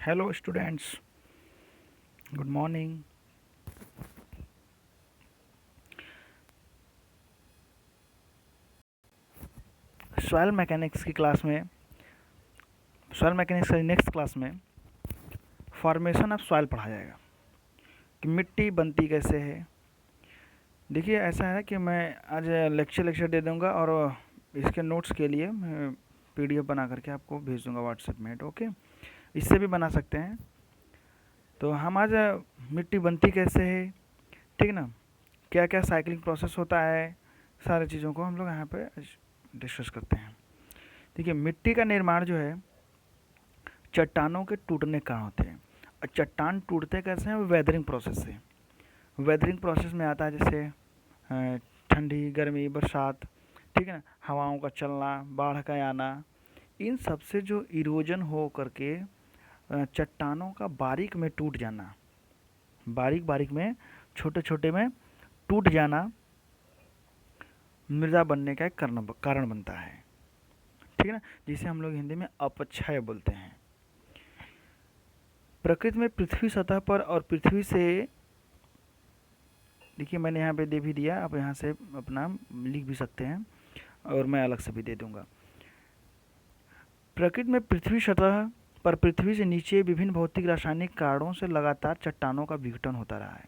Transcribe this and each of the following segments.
Hello students, good morning. Soil mechanics की class में soil mechanics की नेक्स्ट क्लास में फॉर्मेशन ऑफ सॉइल पढ़ा जाएगा कि मिट्टी बनती कैसे है। देखिए ऐसा है कि मैं आज लेक्चर दे दूंगा और इसके नोट्स के लिए मैं पीडीएफ बना करके आपको भेज दूंगा व्हाट्सएप में। ओके, इससे भी बना सकते हैं। तो हम आज मिट्टी बनती कैसे है, ठीक ना, क्या क्या साइक्लिंग प्रोसेस होता है, सारी चीज़ों को हम लोग यहाँ पे डिस्कस करते हैं। देखिए मिट्टी का निर्माण जो है चट्टानों के टूटने के कारण होते हैं। और चट्टान टूटते कैसे हैं? वेदरिंग प्रोसेस से। वेदरिंग प्रोसेस में आता है जैसे ठंडी, गर्मी, बरसात, ठीक है ना, हवाओं का चलना, बाढ़ का आना, इन सब से जो इरोजन हो करके चट्टानों का बारीक में टूट जाना, बारीक बारीक में, छोटे छोटे में टूट जाना मृदा बनने का एक कारण बनता है, ठीक है ना, जिसे हम लोग हिंदी में अपक्षय बोलते हैं। प्रकृति में पृथ्वी सतह पर और पृथ्वी से, देखिए मैंने यहाँ पे दे भी दिया, आप यहाँ से अपना लिख भी सकते हैं और मैं अलग से भी दे दूंगा। प्रकृति में पृथ्वी सतह पर पृथ्वी से नीचे विभिन्न भौतिक रासायनिक कारणों से लगातार चट्टानों का विघटन होता रहा है,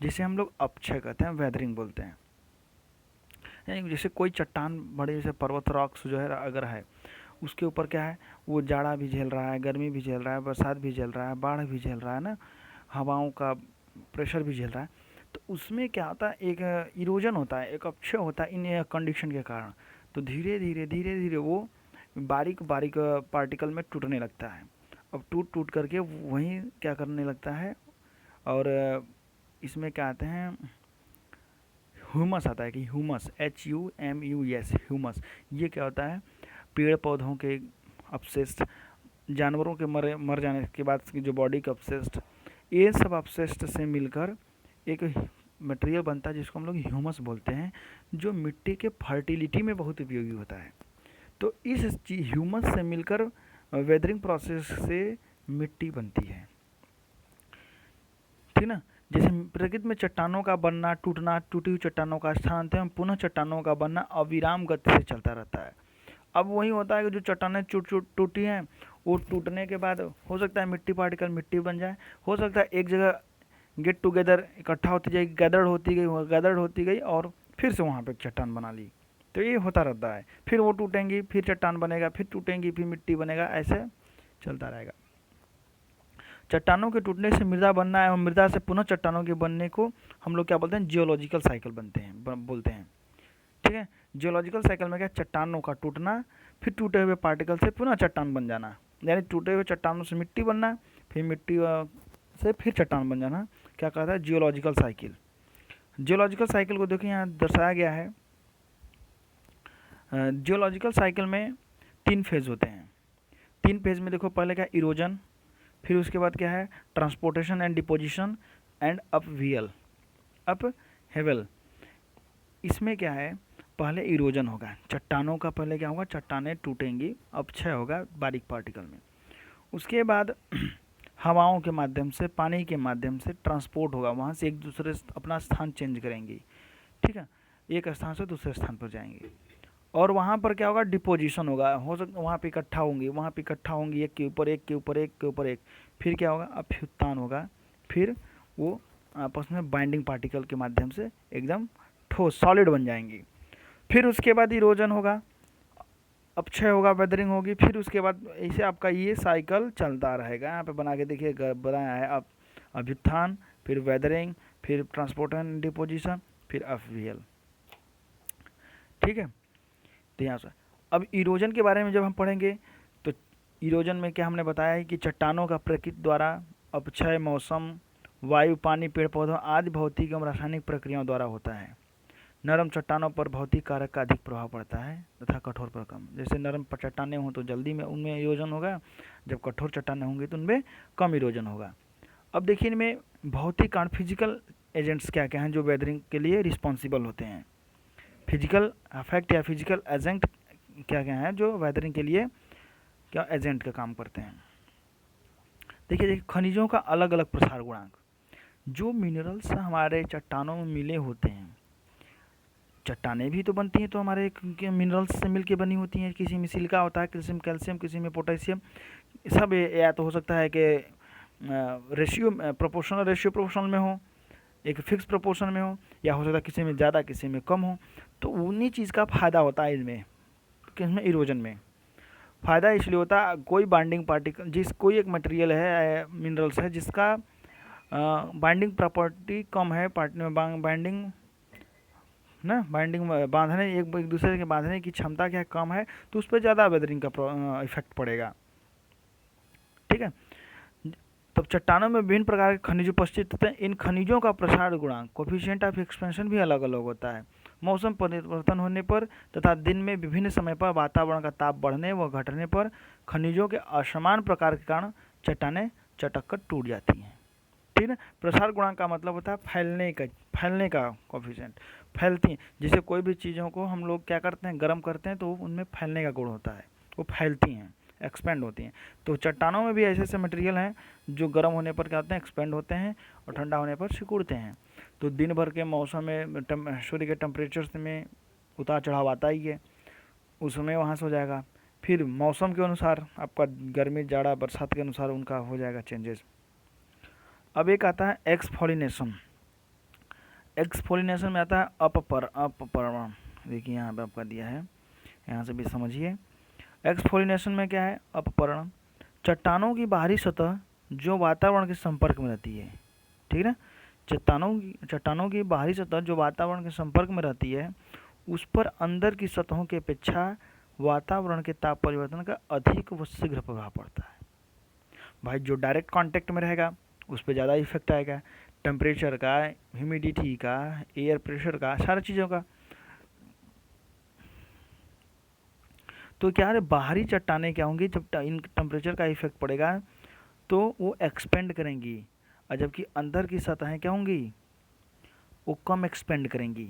जिसे हम लोग अपक्षय कहते हैं, वेदरिंग बोलते हैं। यानी जैसे कोई चट्टान बड़े, जैसे पर्वत रॉक्स जो है अगर है, उसके ऊपर क्या है, वो जाड़ा भी झेल रहा है, गर्मी भी झेल रहा है, बरसात भी झेल रहा है, बाढ़ भी झेल रहा है ना, हवाओं का प्रेशर भी झेल रहा है। तो उसमें क्या होता है, एक इरोजन होता है, एक अपक्षय होता है इन कंडीशन के कारण। तो धीरे धीरे वो बारीक बारीक पार्टिकल में टूटने लगता है। अब टूट टूट करके वहीं क्या करने लगता है, और इसमें क्या आते हैं, ह्यूमस आता है कि ह्यूमस, HUMUS, ह्यूमस। ये क्या होता है, पेड़ पौधों के अपशिष्ट, जानवरों के मर जाने के बाद की जो बॉडी के अपशिष्ट, ये सब अपशिष्ट से मिलकर एक मटेरियल बनता है जिसको हम लोग ह्यूमस बोलते हैं, जो मिट्टी के फर्टिलिटी में बहुत उपयोगी होता है। तो इस ह्यूमस से मिलकर वेदरिंग प्रोसेस से मिट्टी बनती है, ठीक ना। जैसे प्रकृति में चट्टानों का बनना, टूटना, टूटी हुई चट्टानों का स्थानांतरण, पुनः चट्टानों का बनना अविराम गति से चलता रहता है। अब वही होता है कि जो चट्टानें टूटी हैं, वो टूटने के बाद हो सकता है मिट्टी पार्टिकल मिट्टी बन जाए, हो सकता है एक जगह गेट टुगेदर इकट्ठा होती जाएगी, गैदर्ड होती गई और फिर से वहाँ पे चट्टान बना ली। तो ये होता रहता है, फिर वो टूटेंगी, फिर चट्टान बनेगा, फिर टूटेंगी, फिर मिट्टी बनेगा, ऐसे चलता रहेगा। चट्टानों के टूटने से मृदा बनना एवं मृदा से पुनः चट्टानों के बनने को हम लोग क्या बोलते हैं, जियोलॉजिकल साइकिल बोलते हैं, ठीक है। जियोलॉजिकल साइकिल में क्या, चट्टानों का टूटना, फिर टूटे हुए पार्टिकल से पुनः चट्टान बन जाना, यानी टूटे हुए चट्टानों से मिट्टी बनना, फिर मिट्टी से फिर चट्टान बन जाना, क्या कहता है, जियोलॉजिकल साइकिल। जियोलॉजिकल साइकिल को देखिए यहाँ दर्शाया गया है। जियोलॉजिकल साइकिल में 3 फेज होते हैं। 3 फेज में देखो, पहले क्या, इरोजन, फिर उसके बाद क्या है, transportation and deposition and upheaval. इसमें क्या है, पहले इरोजन होगा, चट्टानों का पहले क्या होगा, चट्टानें टूटेंगी, अपक्षय होगा बारीक पार्टिकल में। उसके बाद हवाओं के माध्यम से, पानी के माध्यम से ट्रांसपोर्ट होगा, वहाँ से एक दूसरे अपना स्थान चेंज करेंगी, ठीक है, एक स्थान से दूसरे स्थान पर जाएंगे। और वहाँ पर क्या होगा, डिपोजिशन होगा, हो सकता वहाँ पे इकट्ठा होंगी, एक के ऊपर एक के ऊपर एक के ऊपर एक, फिर क्या होगा, अभ्युत्थान होगा, फिर वो आपस में बाइंडिंग पार्टिकल के माध्यम से एकदम ठोस सॉलिड बन जाएंगी। फिर उसके बाद इरोजन होगा, अपक्षय होगा, वेदरिंग होगी, फिर उसके बाद ऐसे आपका ये साइकिल चलता रहेगा। यहाँ पे बना के देखिए, बनाया है, अब अभ्युत्थान, फिर वेदरिंग, फिर ट्रांसपोर्टेशन डिपोजिशन, फिर अपहेवल, ठीक है। तो यहाँ से अब इरोजन के बारे में जब हम पढ़ेंगे, तो इरोजन में क्या हमने बताया है कि चट्टानों का प्रकृति द्वारा अपक्षय मौसम, वायु, पानी, पेड़ पौधों आदि भौतिक एवं रासायनिक प्रक्रियाओं द्वारा होता है। नरम चट्टानों पर भौतिक कारक का अधिक प्रभाव पड़ता है तथा कठोर पर कम। जैसे नरम चट्टानें हों तो जल्दी में उनमें इरोजन होगा, जब कठोर चट्टानें होंगी तो उनमें कम इरोजन होगा। अब देखिए इनमें भौतिक कारण, फिजिकल एजेंट्स क्या क्या हैं जो वेदरिंग के लिए रिस्पॉन्सिबल होते हैं, फिजिकल अफेक्ट या फिजिकल एजेंट क्या क्या हैं जो वेदरिंग के लिए क्या एजेंट का काम करते हैं। देखिए खनिजों का अलग अलग प्रसार गुणांक, जो मिनरल्स हमारे चट्टानों में मिले होते हैं, चट्टानें भी तो बनती हैं तो हमारे मिनरल्स से मिलके बनी होती हैं, किसी में सिलिका होता है, किसी में कैल्शियम, किसी में पोटेशियम, सब या तो हो सकता है कि रेशियो प्रोपोर्शनल में हो, एक फिक्स प्रोपोर्शन में हो, या हो सकता है किसी में ज़्यादा किसी में कम हो। तो उन्हीं चीज़ का फ़ायदा होता है इसमें, किसमें, इरोजन में। फ़ायदा इसलिए होता है कोई बाइंडिंग पार्टिकल, कोई एक मटेरियल है, मिनरल्स है जिसका बाइंडिंग प्रॉपर्टी कम है, बाइंडिंग बांधने, एक दूसरे के बांधने की क्षमता क्या कम है, तो उस पर ज़्यादा वेदरिंग का इफेक्ट पड़ेगा। ठीक है, तब चट्टानों में विभिन्न प्रकार के खनिज उपस्थित होते हैं। इन खनिजों का प्रसार गुणांक, कोफिशिएंट ऑफ एक्सपेंशन भी अलग अलग होता है। मौसम परिवर्तन होने पर तथा दिन में विभिन्न समय पर वातावरण का ताप बढ़ने व घटने पर खनिजों के असमान प्रकार के कारण चट्टानें चटक कर टूट जाती हैं। ठीक है, प्रसार गुणांक का मतलब होता है फैलने का कोफिशिएंट, फैलती हैं। जैसे कोई भी चीज़ों को हम लोग क्या करते हैं, गर्म करते हैं तो उनमें फैलने का गुण होता है, वो फैलती हैं, एक्सपेंड होती हैं। तो चट्टानों में भी ऐसे ऐसे मटेरियल हैं जो गर्म होने पर क्या होते हैं, एक्सपेंड होते हैं, और ठंडा होने पर सिकुड़ते हैं। तो दिन भर के मौसम में सूर्य के टेम्परेचर में उतार चढ़ाव आता ही है, उस समय वहाँ से हो जाएगा। फिर मौसम के अनुसार आपका गर्मी, जाड़ा, बरसात के अनुसार उनका हो जाएगा चेंजेस। अब एक आता है एक्सफोलिनेशन। एक्सफोलिनेशन में आता है अपपरण। देखिए यहाँ पे आपका दिया है, यहाँ से भी समझिए। एक्सफोलिनेशन में क्या है, अपपरण, चट्टानों की बाहरी सतह जो वातावरण के संपर्क में रहती है। ठीक है ना, चट्टानों की बाहरी सतह जो वातावरण के संपर्क में रहती है, उस पर अंदर की सतहों की अपेक्षा वातावरण के ताप परिवर्तन का अधिक व शीघ्र प्रभाव पड़ता है। भाई जो डायरेक्ट कांटेक्ट में रहेगा उस पर ज़्यादा इफेक्ट आएगा, टेम्परेचर का, ह्यूमिडिटी का, एयर प्रेशर का, सारी चीज़ों का। तो क्या है, बाहरी चट्टानें क्या होंगी, जब इन टेम्परेचर का इफेक्ट पड़ेगा तो वो एक्सपेंड करेंगी, और जबकि अंदर की सतहें क्या होंगी, वो कम एक्सपेंड करेंगी।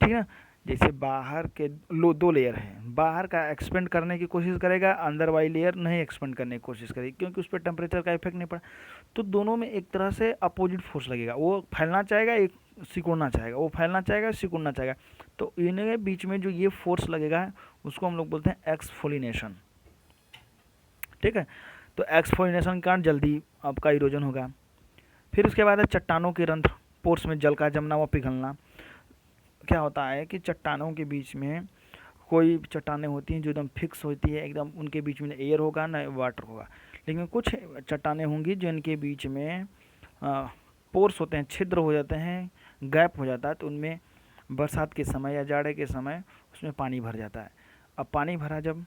ठीक है, जैसे बाहर के दो लेयर हैं, बाहर का एक्सपेंड करने की कोशिश करेगा, अंदर वाली लेयर नहीं एक्सपेंड करने की कोशिश करेगी, क्योंकि उस पर टेम्परेचर का इफेक्ट नहीं पड़ा। तो दोनों में एक तरह से अपोजिट फोर्स लगेगा, वो फैलना चाहेगा, एक सिकुड़ना चाहेगा, वो फैलना चाहेगा, सिकुड़ना चाहेगा। तो इनके बीच में जो ये फोर्स लगेगा उसको हम लोग बोलते हैं एक्सफोलिनेशन। ठीक है, तो एक्सफोलिनेशन के कारण जल्दी आपका इरोजन होगा। फिर उसके बाद है चट्टानों के रंध्र, पोर्स में जल का जमना व पिघलना। क्या होता है कि चट्टानों के बीच में, कोई चट्टानें होती हैं जो एकदम फिक्स होती है, एकदम उनके बीच में एयर होगा ना वाटर होगा, लेकिन कुछ चट्टानें होंगी जिनके बीच में पोर्स होते हैं, छिद्र हो जाते हैं, गैप हो जाता है, तो उनमें बरसात के समय या जाड़े के समय उसमें पानी भर जाता है। अब पानी भरा जब,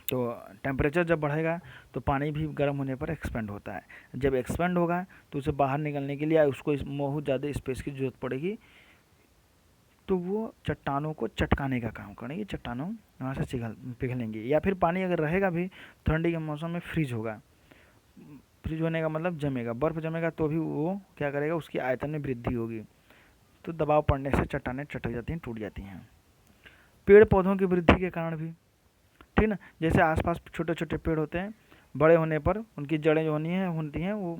तो टेम्परेचर जब बढ़ेगा तो पानी भी गर्म होने पर एक्सपेंड होता है। जब एक्सपेंड होगा तो उसे बाहर निकलने के लिए उसको बहुत ज़्यादा स्पेस की ज़रूरत पड़ेगी, तो वो चट्टानों को चटकाने का काम करेंगे, चट्टानों वहाँ से पिघलेंगे। या फिर पानी अगर रहेगा भी ठंडी के मौसम में फ्रीज होगा, फ्रीज होने का मतलब जमेगा, बर्फ़ जमेगा तो भी वो क्या करेगा, उसकी आयतन में वृद्धि होगी, तो दबाव पड़ने से चट्टानें चटक जाती हैं, टूट जाती हैं। पेड़ पौधों की वृद्धि के कारण भी, ठीक ना, जैसे आसपास छोटे छोटे पेड़ होते हैं, बड़े होने पर उनकी जड़ें जो होती हैं वो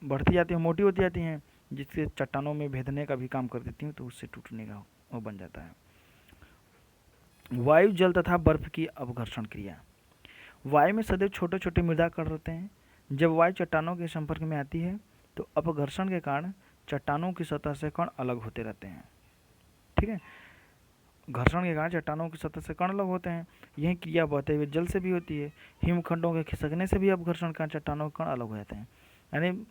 बढ़ती जाती हैं, मोटी होती जाती हैं, जिससे चट्टानों में भेदने का भी काम कर देती हैं, तो उससे टूटने का वो बन जाता है। वायु, जल तथा बर्फ की अपघर्षण क्रिया। वायु में सदैव छोटे छोटे मृदा कण रहते हैं। जब वायु चट्टानों के संपर्क में आती है तो अपघर्षण के कारण चट्टानों की सतह से कण अलग होते रहते हैं। ठीक है, घर्षण के कारण चट्टानों की सतह से कण अलग होते हैं। यह क्रिया बहते हुए जल से भी होती है। हिमखंडों के खिसकने से भी अपघर्षण के कारण चट्टानों के कण अलग हो जाते हैं। यानी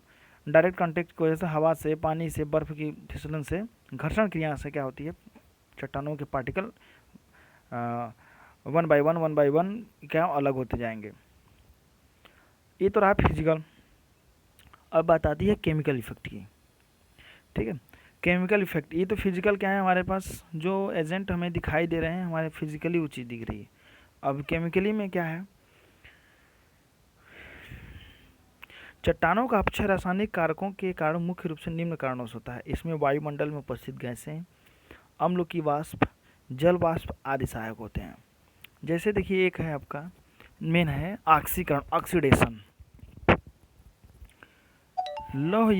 डायरेक्ट कांटेक्ट की वजह से, हवा से, पानी से, बर्फ की फिसलन से, घर्षण क्रिया से क्या होती है, चट्टानों के पार्टिकल वन बाय वन क्या अलग होते जाएंगे। ये तो रहा फिजिकल। अब बात आती है केमिकल इफेक्ट की। ठीक है, केमिकल इफेक्ट, ये तो फिजिकल क्या है, हमारे पास जो एजेंट हमें दिखाई दे रहे हैं, हमारे फिजिकली वो चीज़ दिख रही है। अब केमिकली में क्या है, चट्टानों का अपक्षय रासायनिक कारकों के कारण मुख्य रूप से निम्न कारणों से होता है। इसमें वायुमंडल में उपस्थित गैसें, अम्ल की वाष्प, जल वाष्प आदि सहायक होते हैं। जैसे देखिए, एक है आपका मेन है ऑक्सीकरण, ऑक्सीडेशन। लौह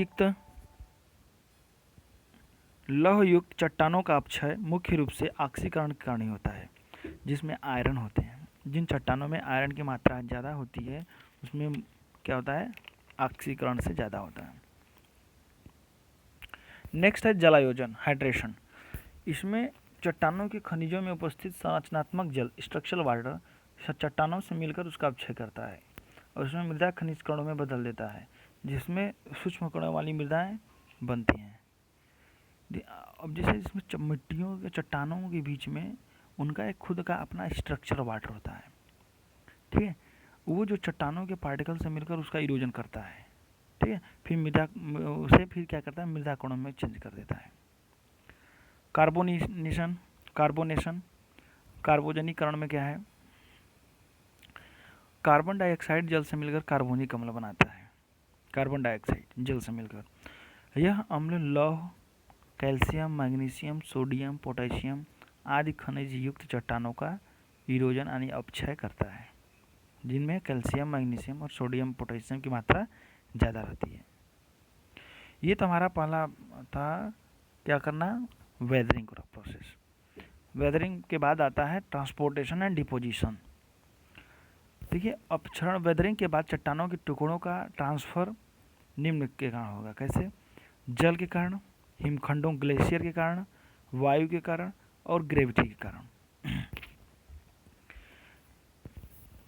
युक्त चट्टानों का अपक्षय मुख्य रूप से ऑक्सीकरण के कारण ही होता है, जिसमें आयरन होते हैं। जिन चट्टानों में आयरन की मात्रा ज़्यादा होती है उसमें क्या होता है, ऑक्सीकरण से ज़्यादा होता है। नेक्स्ट है जलायोजन, हाइड्रेशन। इसमें चट्टानों के खनिजों में उपस्थित संरचनात्मक जल, स्ट्रक्चरल वाटर, चट्टानों से मिलकर उसका अपक्षय करता है और उसमें मृदा खनिज कणों में बदल देता है, जिसमें सूक्ष्म कणों वाली मृदाएं बनती हैं। अब जैसे इसमें मिट्टियों के चट्टानों के बीच में उनका एक खुद का अपना स्ट्रक्चर वाटर होता है, ठीक है। वो जो चट्टानों के पार्टिकल से मिलकर उसका इरोजन करता है, ठीक है, फिर मृदा उसे फिर क्या करता है, मृदा कणों में चेंज कर देता है। कार्बोनेशन, कार्बोजनीकरण में क्या है, कार्बन डाइऑक्साइड जल से मिलकर कार्बोनिक अम्ल बनाता है। कार्बन डाइऑक्साइड जल से मिलकर यह अम्ल लौह, कैल्शियम, मैग्नीशियम, सोडियम, पोटेशियम आदि खनिज युक्त चट्टानों का इरोजन यानी अपक्षय करता है, जिनमें कैल्शियम, मैग्नीशियम और सोडियम, पोटेशियम की मात्रा ज़्यादा रहती है। ये तो हमारा पहला था क्या करना, वेदरिंग का प्रोसेस। वेदरिंग के बाद आता है ट्रांसपोर्टेशन एंड डिपोजिशन। देखिए, अपक्षरण वेदरिंग के बाद चट्टानों के टुकड़ों का ट्रांसफ़र निम्न के कारण होगा। कैसे, जल के कारण, हिमखंडों ग्लेशियर के कारण, वायु के कारण और ग्रेविटी के कारण।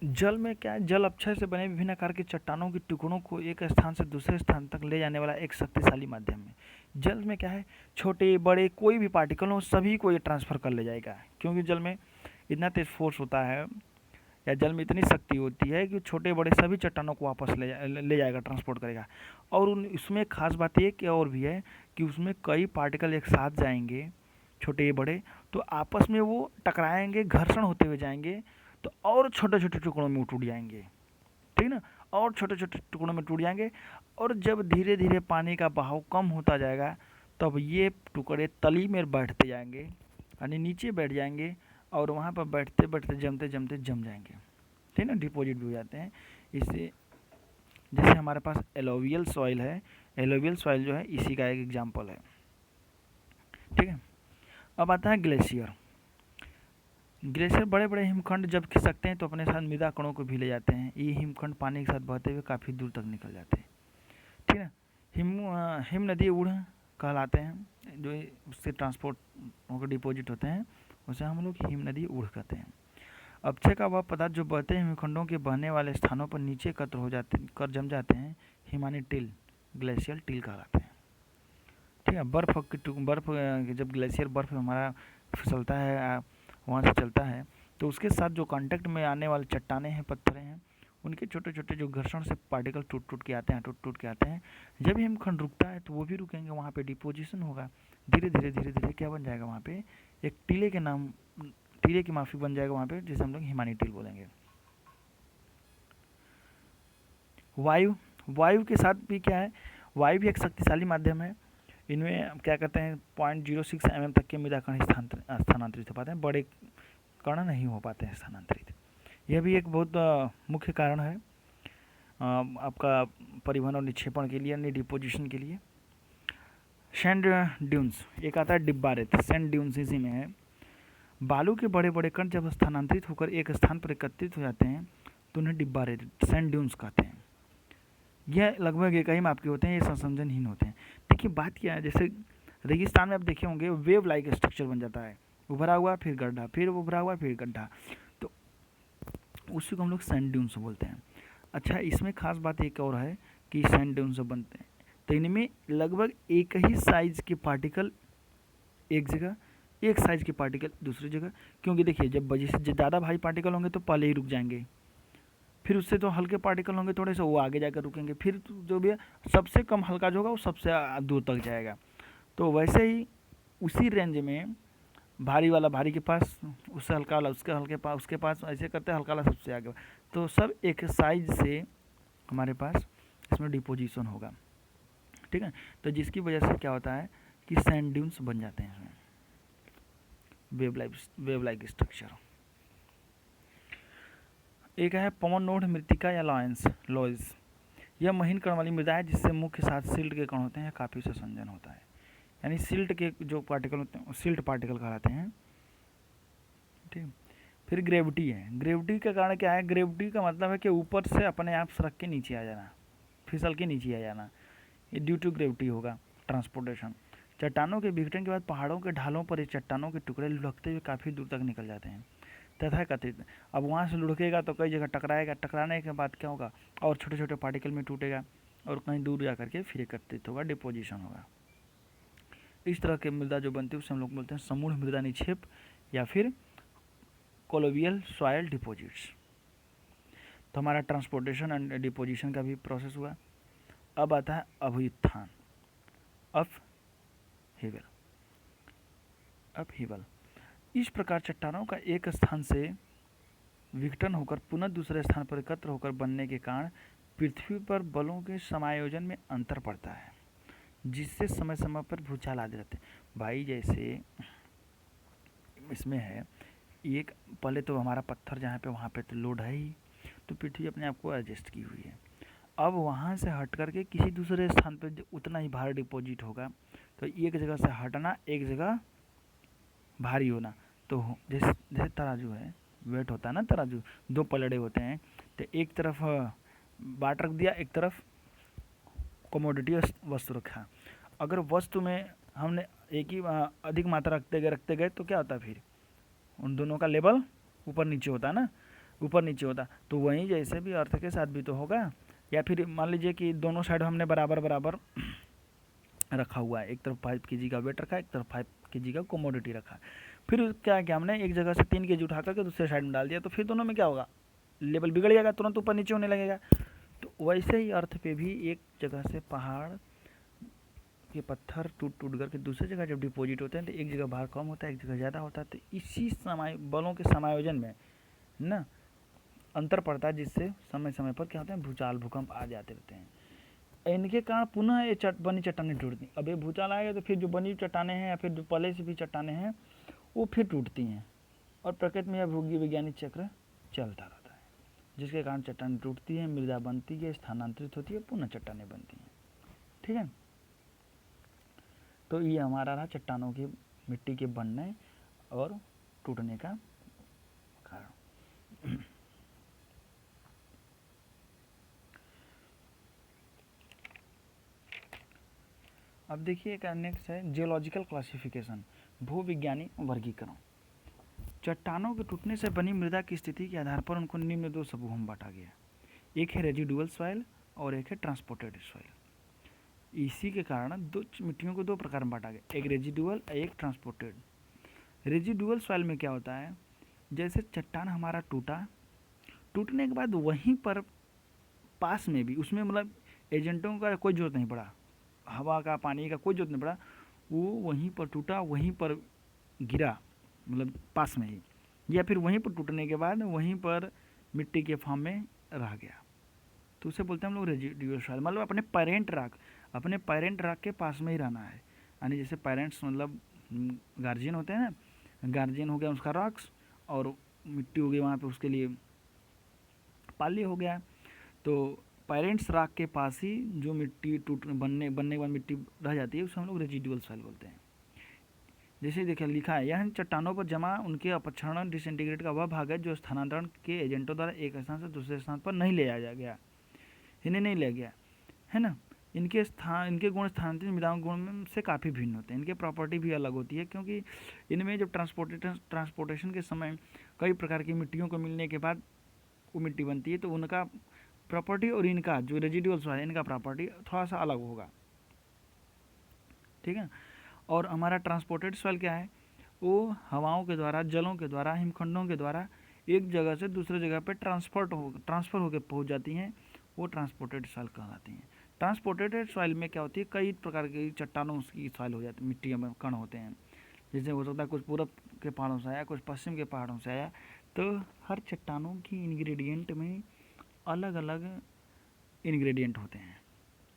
जल में क्या है, जल अपक्षय से बने विभिन्न आकार के चट्टानों के टुकड़ों को एक स्थान से दूसरे स्थान तक ले जाने वाला एक शक्तिशाली माध्यम है। जल में क्या है, छोटे बड़े कोई भी पार्टिकल हो सभी को ये ट्रांसफ़र कर ले जाएगा, क्योंकि जल में इतना तेज फोर्स होता है या जल में इतनी शक्ति होती है कि छोटे बड़े सभी चट्टानों को वापस ले जाएगा, ट्रांसपोर्ट करेगा। और उसमें खास बात ये कि और भी है कि उसमें कई पार्टिकल एक साथ जाएंगे, छोटे बड़े, तो आपस में वो टकराएंगे, घर्षण होते हुए जाएंगे, तो और छोटे छोटे टुकड़ों में टूट जाएंगे, ठीक ना, और छोटे छोटे टुकड़ों में टूट जाएंगे। और जब धीरे धीरे पानी का बहाव कम होता जाएगा तब ये टुकड़े तली में बैठते जाएंगे, यानी नीचे बैठ जाएंगे और वहाँ पर बैठते बैठते जमते जमते जम जाएंगे, ठीक ना, डिपॉजिट भी हो जाते हैं। इससे जैसे हमारे पास एलोवियल सॉइल है, एलोवियल सॉइल जो है इसी का एक एग्जाम्पल है, ठीक है। अब आता है ग्लेशियर। ग्लेशियर बड़े बड़े हिमखंड जब खिसकते हैं तो अपने साथ मृदा कणों को भी ले जाते हैं। ये हिमखंड पानी के साथ बहते हुए काफ़ी दूर तक निकल जाते हैं, ठीक है। हिम नदी उड़ कहलाते हैं, जो उससे ट्रांसपोर्ट होकर डिपॉजिट होते हैं, उसे हम लोग हिम नदी उड़ कहते हैं। अपक्षय का वह पदार्थ जो बहते हिमखंडों के बहने वाले स्थानों पर नीचे एकत्र हो जाते कर जम जाते हैं, हिमानी टिल, ग्लेशियल टिल कहलाते हैं, ठीक है। बर्फ़ जब ग्लेशियर बर्फ़ हमारा फिसलता है, वहाँ से चलता है, तो उसके साथ जो कांटेक्ट में आने वाले चट्टाने हैं, पत्थरें हैं, उनके छोटे छोटे जो घर्षण से पार्टिकल टूट टूट के आते हैं। जब हिमखंड रुकता है तो वो भी रुकेंगे, वहाँ पे डिपोजिशन होगा, धीरे धीरे क्या बन जाएगा, वहाँ पे एक टीले की माफी बन जाएगा वहाँ पे, जिसे हम लोग हिमानी टील बोलेंगे। वायु के साथ भी क्या है, वायु भी एक शक्तिशाली माध्यम है। इनमें क्या कहते हैं 0.06 mm तक के मृदा कण स्थानांतरित हो पाते हैं, बड़े कण नहीं हो पाते हैं स्थानांतरित। यह भी एक बहुत मुख्य कारण है आपका परिवहन और निक्षेपण के लिए, यानी डिपोजिशन के लिए। सैंड ड्यून्स, एक आता है डिब्बा रेत, सैंड ड्यून्स इसी में है। बालू के बड़े बड़े कण जब स्थानांतरित होकर एक स्थान पर एकत्रित हो जाते हैं तो उन्हें डिब्बा रेत, सैंड ड्यून्स कहते हैं। यह लगभग एक ही माप के होते हैं, ये संसंजनहीन होते हैं। देखिए बात क्या है, जैसे रेगिस्तान में आप देखे होंगे वेव लाइक स्ट्रक्चर बन जाता है, उभरा हुआ फिर गड्ढा, फिर उभरा हुआ फिर गड्ढा, तो उसी को हम लोग सैंड ड्यून्स बोलते हैं। अच्छा, इसमें खास बात एक और है कि सैंड ड्यून्स बनते हैं तो इनमें लगभग एक ही साइज के पार्टिकल एक जगह, एक साइज के पार्टिकल दूसरी जगह, क्योंकि देखिए जब ज़्यादा भारी पार्टिकल होंगे तो पहले ही रुक जाएंगे, फिर उससे तो हल्के पार्टिकल होंगे थोड़े से, वो आगे जाकर रुकेंगे, फिर जो भी है सबसे कम हल्का जो होगा वो सबसे दूर तक जाएगा। तो वैसे ही उसी रेंज में भारी वाला भारी के पास, उससे हल्का वाला उसके पास ऐसे करते हल्का वाला सबसे आगे, तो सब एक साइज से हमारे पास इसमें डिपोजिशन होगा, ठीक है। तो जिसकी वजह से क्या होता है कि सैंड ड्यून्स बन जाते हैं इसमें, वेव लाइक स्ट्रक्चर। एक है पवन नोड मृत्तिका या लॉयंस, लॉयज। यह महीन कण वाली मृदा है जिससे मुख्य साथ सिल्ट के कण होते हैं या काफ़ी से संजन होता है। यानी सिल्ट के जो पार्टिकल होते हैं सिल्ट पार्टिकल कहलाते हैं। ठीक। फिर ग्रेविटी है। ग्रेविटी का कारण क्या है? ग्रेविटी का मतलब है कि ऊपर से अपने आप सरक के नीचे आ जाना, फिसल के नीचे आ जाना, ये ड्यू टू ग्रेविटी होगा। ट्रांसपोर्टेशन, चट्टानों के विघटन के बाद पहाड़ों के ढालों पर ये चट्टानों के टुकड़े लुढ़कते हुए काफ़ी दूर तक निकल जाते हैं। तथा कथित, अब वहाँ से लुढ़केगा तो कई जगह टकराएगा, टकराने के बाद क्या होगा और छोटे छोटे पार्टिकल में टूटेगा और कहीं दूर जा करके फिर एकत्रित होगा, डिपोजिशन होगा। इस तरह के मृदा जो बनती है उसे हम लोग बोलते हैं समूढ़ मृदा निक्षेप या फिर कोलोवियल सॉयल डिपोजिट्स। तो हमारा ट्रांसपोर्टेशन एंड डिपोजिशन का भी प्रोसेस हुआ। अब आता है अभ्युत्थान, अपहीवल। इस प्रकार चट्टानों का एक स्थान से विघटन होकर पुनः दूसरे स्थान पर एकत्र होकर बनने के कारण पृथ्वी पर बलों के समायोजन में अंतर पड़ता है, जिससे समय समय पर भूचाल आदि रहते हैं। भाई जैसे इसमें है एक, पहले तो हमारा पत्थर जहाँ पे वहाँ पे तो लोड है ही, तो पृथ्वी अपने आप को एडजस्ट की हुई है। अब वहाँ से हट करके किसी दूसरे स्थान पर उतना ही भार डिपॉजिट होगा, तो एक जगह से हटना, एक जगह भारी होना। तो जैसे जैसे तराजू है, वेट होता है ना तराजू, दो पलड़े होते हैं, तो एक तरफ बाट रख दिया, एक तरफ कमोडिटी वस्तु रखा। अगर वस्तु में हमने एक ही अधिक मात्रा रखते गए तो क्या होता है, फिर उन दोनों का लेवल ऊपर नीचे होता है ना, ऊपर नीचे होता। तो वहीं जैसे भी अर्थ के साथ भी तो होगा। या फिर मान लीजिए कि दोनों साइड हमने बराबर बराबर रखा हुआ है, एक तरफ 5 kg का वेट रखा, एक तरफ 5 kg का कमोडिटी रखा। फिर क्या किया हमने, एक जगह से 3 kg उठा करके दूसरे साइड में डाल दिया, तो फिर दोनों में क्या होगा, लेवल बिगड़ जाएगा, तुरंत ऊपर नीचे होने लगेगा। तो वैसे ही अर्थ पे भी एक जगह से पहाड़ के पत्थर टूट टूट करके दूसरी जगह जब डिपॉजिट होते हैं तो एक जगह भार कम होता है, एक जगह ज़्यादा होता है। तो इसी बलों के समायोजन में ना अंतर पड़ता है, जिससे समय समय पर क्या होता है, भूचाल भूकंप आ जाते रहते हैं। इनके कारण पुनः ये बनी चट्टानें टूटती। अब ये भूचाल आएगा तो फिर जो बनी चट्टानें हैं या फिर जो पहले से भी चट्टानें हैं वो फिर टूटती हैं, और प्रकृति में यह भूवैज्ञानिक चक्र चलता रहता है, जिसके कारण चट्टानें टूटती हैं, मृदा बनती है, स्थानांतरित होती है, पुनः चट्टानें बनती हैं। ठीक है, तो ये हमारा रहा चट्टानों की मिट्टी के बनने और टूटने का कारण। अब देखिए एक नेक्स्ट है जियोलॉजिकल क्लासिफिकेशन, भूविज्ञानी वर्गीकरण। चट्टानों के टूटने से बनी मृदा की स्थिति के आधार पर उनको निम्न दो समूहों में बांटा गया। एक है रेजिडुअल सॉइल और एक है ट्रांसपोर्टेड सॉइल। इसी के कारण दो मिट्टियों को दो प्रकार में बांटा गया, एक रेजिडुअल एक ट्रांसपोर्टेड। रेजिडुअल सॉइल में क्या होता है, जैसे चट्टान हमारा टूटने के बाद वहीं पर पास में भी उसमें मतलब एजेंटों का कोई जरूरत नहीं पड़ा, हवा का पानी का कोई जरूरत नहीं पड़ा, वो वहीं पर टूटा, वहीं पर गिरा, मतलब पास में ही, या फिर वहीं पर टूटने के बाद वहीं पर मिट्टी के फॉर्म में रह गया, तो उसे बोलते हैं हम लोग रेजिडुअल सॉइल। मतलब अपने पेरेंट रॉक के पास में ही रहना है। यानी जैसे पेरेंट्स मतलब गार्जियन होते हैं ना, गार्जियन हो गया उसका रॉक्स, और मिट्टी हो गई वहाँ पे उसके लिए पाली हो गया। तो पेरेंट्स रॉक के पास ही जो मिट्टी बनने के बाद मिट्टी रह जाती है उसे हम लोग रेजिडुअल सॉइल बोलते हैं। जैसे देखिए लिखा है, यह चट्टानों पर जमा उनके अपक्षरण डिसइंटीग्रेट का वह भाग है जो स्थानांतरण के एजेंटों द्वारा एक स्थान से दूसरे स्थान पर नहीं ले जाया गया, इन्हें नहीं ले गया है ना। इनके गुण स्थानांतरित मृदाओं गुण से काफ़ी भिन्न होते हैं, इनके प्रॉपर्टी भी अलग होती है, क्योंकि इनमें जब ट्रांसपोर्टेशन के समय कई प्रकार की मिट्टियों को मिलने के बाद वो मिट्टी बनती है, तो उनका प्रॉपर्टी और इनका जो रेजिडुअल सॉइल है इनका प्रॉपर्टी थोड़ा सा अलग होगा। ठीक है, और हमारा ट्रांसपोर्टेड सॉइल क्या है, वो हवाओं के द्वारा, जलों के द्वारा, हिमखंडों के द्वारा एक जगह से दूसरे जगह पर ट्रांसफ़र होकर पहुंच जाती हैं, वो ट्रांसपोर्टेड सॉइल कहलाती हैं। ट्रांसपोर्टेड सॉइल में क्या होती है, कई प्रकार की चट्टानों की सॉइल हो जाती है, मिट्टी में कण होते हैं, जैसे हो सकता है कुछ पूरब के पहाड़ों से आया, कुछ पश्चिम के पहाड़ों से आया। तो हर चट्टानों की इंग्रेडिएंट में अलग अलग इंग्रेडिएंट होते हैं,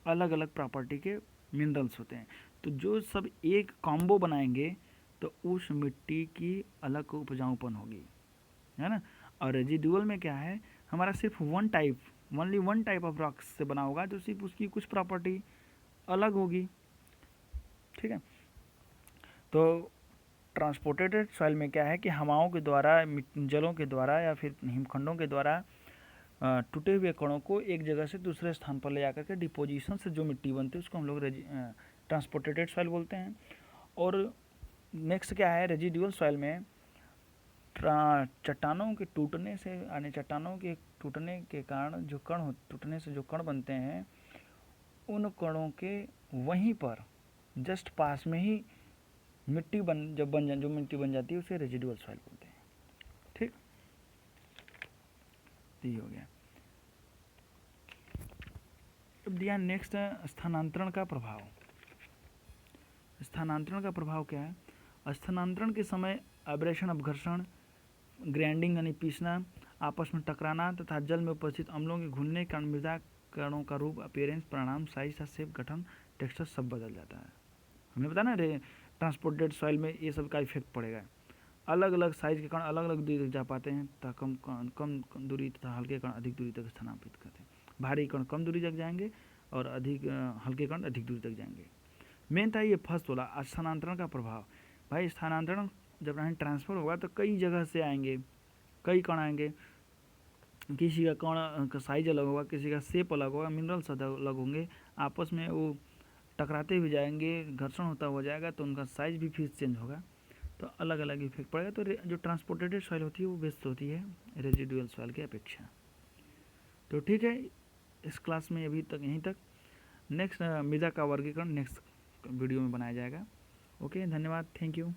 अलग अलग प्रॉपर्टी के मिनरल्स होते हैं। तो जो सब एक कॉम्बो बनाएंगे तो उस मिट्टी की अलग उपजाऊपन होगी, है ना। और रेजिडुअल में क्या है, हमारा सिर्फ one type only one type of rocks से बना होगा तो सिर्फ उसकी कुछ प्रॉपर्टी अलग होगी, ठीक है। तो ट्रांसपोर्टेड सॉइल में क्या है कि हवाओं के द्वारा, जलों के द्वारा या फिर हिमखंडों के द्वारा टूटे हुए कणों को एक जगह से दूसरे स्थान पर ले जाकर के डिपोजिशन से जो मिट्टी बनती है उसको हम लोग ट्रांसपोर्टेड सॉइल बोलते हैं। और नेक्स्ट क्या है, रेजिडुअल सॉइल में चट्टानों के टूटने से, यानी चट्टानों के टूटने के कारण जो कण टूटने से जो कण बनते हैं, उन कणों के वहीं पर जस्ट पास में ही मिट्टी जो मिट्टी बन जाती है उसे रेजिडुअल सॉइल बोलते हैं, ठीक। ये हो गया। अब दिया नेक्स्ट स्थानांतरण का प्रभाव। स्थानांतरण का प्रभाव क्या है, स्थानांतरण के समय एब्रेशन अपघर्षण, ग्राइंडिंग यानी पीसना, आपस में टकराना तथा जल में उपस्थित अम्लों के घुलने के कारण मृदा कणों का रूप, अपीयरेंस, परिणाम, साइज, शेप, गठन, टेक्सचर सब बदल जाता है। हमने बताया ना ट्रांसपोर्टेड सॉइल में ये सब का इफेक्ट पड़ेगा। अलग अलग साइज के कण अलग अलग दूरी तक जा पाते हैं तथा कम दूरी तथा हल्के कण अधिक दूरी तक स्थानांतरित करते हैं। भारी कण कम दूरी तक जाएंगे और अधिक हल्के कण अधिक दूरी तक जाएंगे। मेन था ये फर्स्ट वाला स्थानांतरण का प्रभाव। भाई स्थानांतरण जब यहाँ ट्रांसफ़र होगा तो कई जगह से आएंगे, कई कण आएंगे, किसी का कण का साइज अलग होगा, किसी का शेप अलग होगा, मिनरल्स अलग होंगे, आपस में वो टकराते भी जाएंगे, घर्षण होता हुआ जाएगा तो उनका साइज भी फिर चेंज होगा, तो अलग अलग इफेक्ट पड़ेगा। तो जो ट्रांसपोर्टेड सॉइल होती है वो बेस्ट होती है रेजिडुअल सॉइल की अपेक्षा। तो ठीक है, इस क्लास में अभी तक यहीं तक। नेक्स्ट मृदा का वर्गीकरण नेक्स्ट वीडियो में बनाया जाएगा। ओके, धन्यवाद, थैंक यू।